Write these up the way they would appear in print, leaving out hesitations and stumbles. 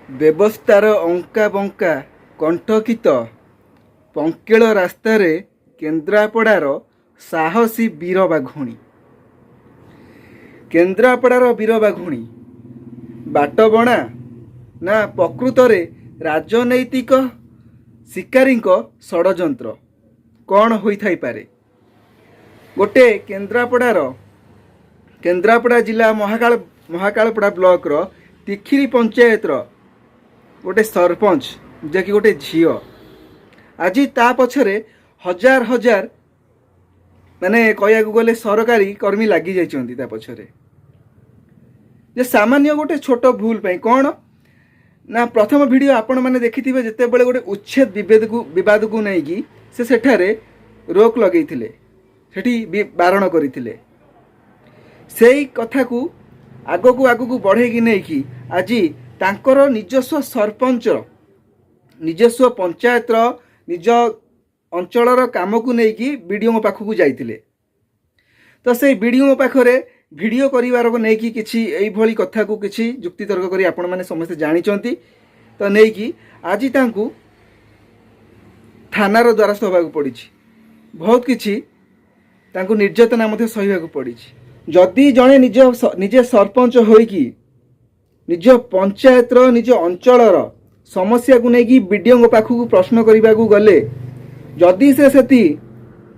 ବ୍ୟବସ୍ଥାର ଅଙ୍କା ବଙ୍କା କଣ୍ଟକିତ ପଙ୍କିଳ ରାସ୍ତାରେ କେନ୍ଦ୍ରାପଡ଼ାର ସାହସୀ ବୀର ବାଘୁଣୀ। କେନ୍ଦ୍ରାପଡ଼ାର ବୀର ବାଘୁଣୀ ବାଟବଣା ନା ପ୍ରକୃତରେ ରାଜନୈତିକ ଶିକାରୀଙ୍କ ଷଡ଼ଯନ୍ତ୍ର କ'ଣ ହୋଇଥାଇପାରେ? ଗୋଟେ କେନ୍ଦ୍ରାପଡ଼ା ଜିଲ୍ଲା ମହାକାଳପଡ଼ା ବ୍ଲକର ତିଖିରି ପଞ୍ଚାୟତର ଗୋଟେ ସରପଞ୍ଚ, ଯିଏକି ଗୋଟେ ଝିଅ, ଆଜି ତା ପଛରେ ହଜାର ହଜାର ମାନେ କହିବାକୁ ଗଲେ ସରକାରୀ କର୍ମୀ ଲାଗି ଯାଇଛନ୍ତି ତା ପଛରେ। ଯେ ସାମାନ୍ୟ ଗୋଟେ ଛୋଟ ଭୁଲ ପାଇଁ କ'ଣ ନା, ପ୍ରଥମ ଭିଡ଼ିଓ ଆପଣମାନେ ଦେଖିଥିବେ, ଯେତେବେଳେ ଗୋଟେ ଉଚ୍ଛେଦ ବିବାଦକୁ ନେଇକି ସେ ସେଠାରେ ରୋକ ଲଗେଇଥିଲେ, ସେଠି ବାରଣ କରିଥିଲେ। ସେଇ କଥାକୁ ଆଗକୁ ବଢ଼େଇକି ନେଇକି ଆଜି ତାଙ୍କର ନିଜସ୍ୱ ସରପଞ୍ଚ, ନିଜସ୍ୱ ପଞ୍ଚାୟତର ନିଜ ଅଞ୍ଚଳର କାମକୁ ନେଇକି ବିଡ଼ିଓଙ୍କ ପାଖକୁ ଯାଇଥିଲେ। ତ ସେଇ ବିଡ଼ିଓଙ୍କ ପାଖରେ ଭିଡ଼ିଓ କରିବାର ନେଇକି କିଛି ଏଇଭଳି କଥାକୁ କିଛି ଯୁକ୍ତିତର୍କ କରି ଆପଣମାନେ ସମସ୍ତେ ଜାଣିଛନ୍ତି। ତ ନେଇକି ଆଜି ତାଙ୍କୁ ଥାନାର ଦ୍ୱାରସ୍ଥ ହେବାକୁ ପଡ଼ିଛି, ବହୁତ କିଛି ତାଙ୍କୁ ନିର୍ଯାତନା ମଧ୍ୟ ସହିବାକୁ ପଡ଼ିଛି। ଯଦି ଜଣେ ନିଜେ ସରପଞ୍ଚ ହୋଇକି ନିଜ ପଞ୍ଚାୟତର ନିଜ ଅଞ୍ଚଳର ସମସ୍ୟାକୁ ନେଇକି ବିଡ଼ିଓଙ୍କ ପାଖକୁ ପ୍ରଶ୍ନ କରିବାକୁ ଗଲେ, ଯଦି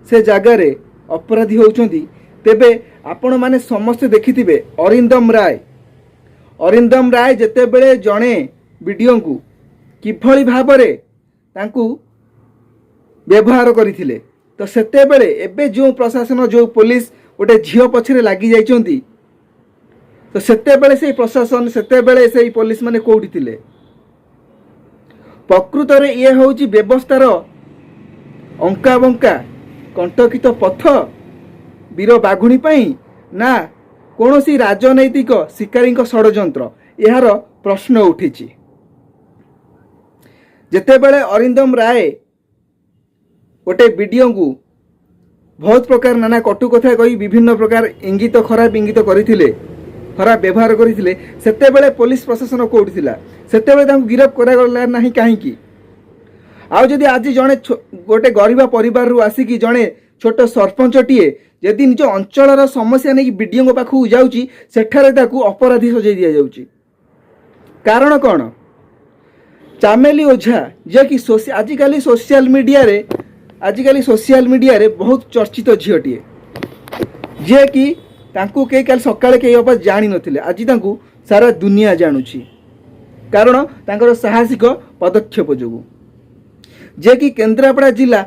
ସେ ଜାଗାରେ ଅପରାଧୀ ହେଉଛନ୍ତି, ତେବେ ଆପଣମାନେ ସମସ୍ତେ ଦେଖିଥିବେ ଅରିନ୍ଦମ ରାୟ ଯେତେବେଳେ ଜଣେ ବିଡ଼ିଓଙ୍କୁ କିଭଳି ଭାବରେ ତାଙ୍କୁ ବ୍ୟବହାର କରିଥିଲେ। ତ ସେତେବେଳେ ଏବେ ଯେଉଁ ପ୍ରଶାସନ, ଯେଉଁ ପୋଲିସ ଗୋଟେ ଝିଅ ପଛରେ ଲାଗି ଯାଇଛନ୍ତି, ତ ସେତେବେଳେ ସେଇ ପ୍ରଶାସନ, ସେତେବେଳେ ସେଇ ପୋଲିସ ମାନେ କୋଉଠି ଥିଲେ? ପ୍ରକୃତରେ ଇଏ ହେଉଛି ବ୍ୟବସ୍ଥାର ଅଙ୍କା ବଙ୍କା କଣ୍ଟକିତ ପଥ ବୀର ବାଘୁଣୀ ପାଇଁ, ନା କୌଣସି ରାଜନୈତିକ ଶିକାରୀଙ୍କ ଷଡ଼ଯନ୍ତ୍ର? ଏହାର ପ୍ରଶ୍ନ ଉଠିଛି। ଯେତେବେଳେ ଅରିନ୍ଦମ ରାୟ ଗୋଟେ ବିଡ଼ିଓଙ୍କୁ ବହୁତ ପ୍ରକାର ନାନା କଟୁ କଥା କହି ବିଭିନ୍ନ ପ୍ରକାର ଖରାପ ଇଙ୍ଗିତ କରିଥିଲେ, ଖରାପ ବ୍ୟବହାର କରିଥିଲେ, ସେତେବେଳେ ପୋଲିସ ପ୍ରଶାସନ କୋଉଠି ଥିଲା? ସେତେବେଳେ ତାଙ୍କୁ ଗିରଫ କରାଗଲା ନାହିଁ କାହିଁକି? ଆଉ ଯଦି ଆଜି ଜଣେ ଗୋଟେ ଗରିବ ପରିବାରରୁ ଆସିକି ଜଣେ ଛୋଟ ସରପଞ୍ଚଟିଏ ଯଦି ନିଜ ଅଞ୍ଚଳର ସମସ୍ୟା ନେଇକି ବିଡ଼ିଓଙ୍କ ପାଖକୁ ଯାଉଛି, ସେଠାରେ ତାକୁ ଅପରାଧୀ ସଜାଇ ଦିଆଯାଉଛି। କାରଣ କ'ଣ? ଚାମେଲି ଓଝା, ଯିଏକି ଆଜିକାଲି ସୋସିଆଲ ମିଡ଼ିଆରେ ବହୁତ ଚର୍ଚ୍ଚିତ ଝିଅଟିଏ, ଯିଏକି ତାଙ୍କୁ କାଲି ସକାଳେ କେହି ଅବା ଜାଣିନଥିଲେ, ଆଜି ତାଙ୍କୁ ସାରା ଦୁନିଆ ଜାଣୁଛି। କାରଣ ତାଙ୍କର ସାହସିକ ପଦକ୍ଷେପ ଯୋଗୁଁ। ଯିଏକି କେନ୍ଦ୍ରାପଡ଼ା ଜିଲ୍ଲା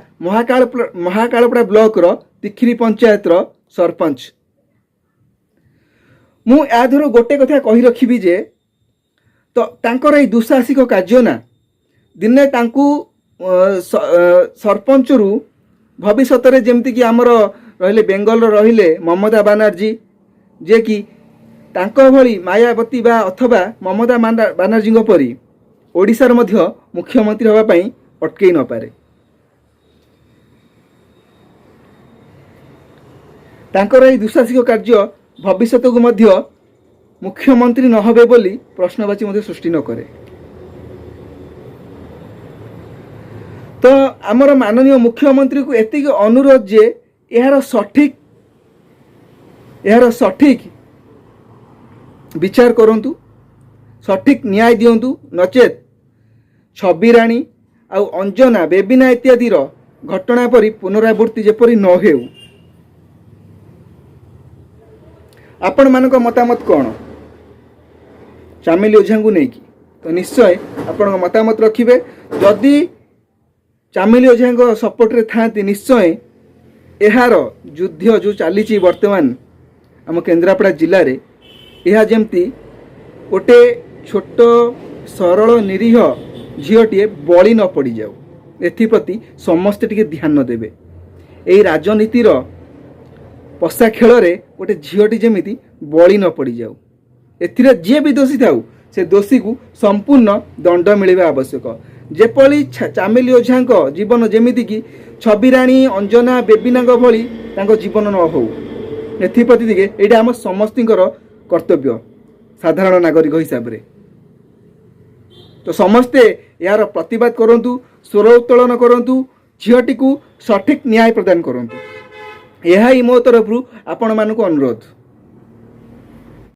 ମହାକାଳପଡ଼ା ବ୍ଲକର ତିଖିରି ପଞ୍ଚାୟତର ସରପଞ୍ଚ। ମୁଁ ଏହାଦେହରୁ ଗୋଟେ କଥା କହି ରଖିବି ଯେ, ତ ତାଙ୍କର ଏଇ ଦୁଃସାହସିକ କାର୍ଯ୍ୟ ନା ଦିନେ ତାଙ୍କୁ ସରପଞ୍ଚରୁ ଭବିଷ୍ୟତରେ ଯେମିତିକି ଆମର ରହିଲେ ବେଙ୍ଗଲର ରହିଲେ ମମତା ବାନାର୍ଜୀ, ଯିଏକି ତାଙ୍କ ଭଳି ମାୟାବତୀ ବା ଅଥବା ମମତା ବାନାର୍ଜୀଙ୍କ ପରି ଓଡ଼ିଶାର ମଧ୍ୟ ମୁଖ୍ୟମନ୍ତ୍ରୀ ହେବା ପାଇଁ ଅଟକେଇ ନପାରେ। ତାଙ୍କର ଏହି ଦୁଃସାହସିକ କାର୍ଯ୍ୟ ଭବିଷ୍ୟତକୁ ମଧ୍ୟ ମୁଖ୍ୟମନ୍ତ୍ରୀ ନ ହେବେ ବୋଲି ପ୍ରଶ୍ନବାଚୀ ମଧ୍ୟ ସୃଷ୍ଟି ନ କରେ। ତ ଆମର ମାନନୀୟ ମୁଖ୍ୟମନ୍ତ୍ରୀକୁ ଏତିକି ଅନୁରୋଧ ଯେ ଏହାର ସଠିକ ବିଚାର କରନ୍ତୁ, ସଠିକ ନ୍ୟାୟ ଦିଅନ୍ତୁ, ନଚେତ ଛବିରାଣୀ ଆଉ ଅଞ୍ଜନା, ବେବିନା ଇତ୍ୟାଦିର ଘଟଣା ପରି ପୁନରାବୃତ୍ତି ଯେପରି ନ ହେଉ। ଆପଣମାନଙ୍କ ମତାମତ କ'ଣ ଚାମେଲି ଓଝାଙ୍କୁ ନେଇକି? ତ ନିଶ୍ଚୟ ଆପଣଙ୍କ ମତାମତ ରଖିବେ। ଯଦି ଚାମେଲି ଓଝାଙ୍କ ସପୋର୍ଟରେ ଥାଆନ୍ତି, ନିଶ୍ଚୟ ଏହାର ଯୁଦ୍ଧ ଯେଉଁ ଚାଲିଛି ବର୍ତ୍ତମାନ ଆମ କେନ୍ଦ୍ରାପଡ଼ା ଜିଲ୍ଲାରେ, ଏହା ଯେମିତି ଗୋଟେ ଛୋଟ ସରଳ ନିରୀହ ଝିଅଟିଏ ବଳି ନ ପଡ଼ିଯାଉ, ଏଥିପ୍ରତି ସମସ୍ତେ ଟିକେ ଧ୍ୟାନ ଦେବେ। ଏହି ରାଜନୀତିର ପଶା ଖେଳରେ ଗୋଟେ ଝିଅଟି ଯେମିତି ବଳି ନ ପଡ଼ିଯାଉ, ଏଥିରେ ଯିଏ ବି ଦୋଷୀ ଥାଉ, ସେ ଦୋଷୀକୁ ସମ୍ପୂର୍ଣ୍ଣ ଦଣ୍ଡ ମିଳିବା ଆବଶ୍ୟକ। ଯେପରି ଚାମେଲି ଓଝାଙ୍କ ଜୀବନ ଯେମିତିକି ଛବିରାଣୀ, ଅଞ୍ଜନା, ବେବିନାଙ୍କ ଭଳି ତାଙ୍କ ଜୀବନ ନ ହେଉ, ଏଥିପ୍ରତି ଟିକେ ଏଇଟା ଆମ ସମସ୍ତଙ୍କର କର୍ତ୍ତବ୍ୟ ସାଧାରଣ ନାଗରିକ ହିସାବରେ। तो समस्ते यार प्रतिवाद करंतु, स्वर उत्तोलन करंतु, झीटी को सठिक न्याय प्रदान करंतु। यह ही मो तरफ आपण मानक अनुरोध।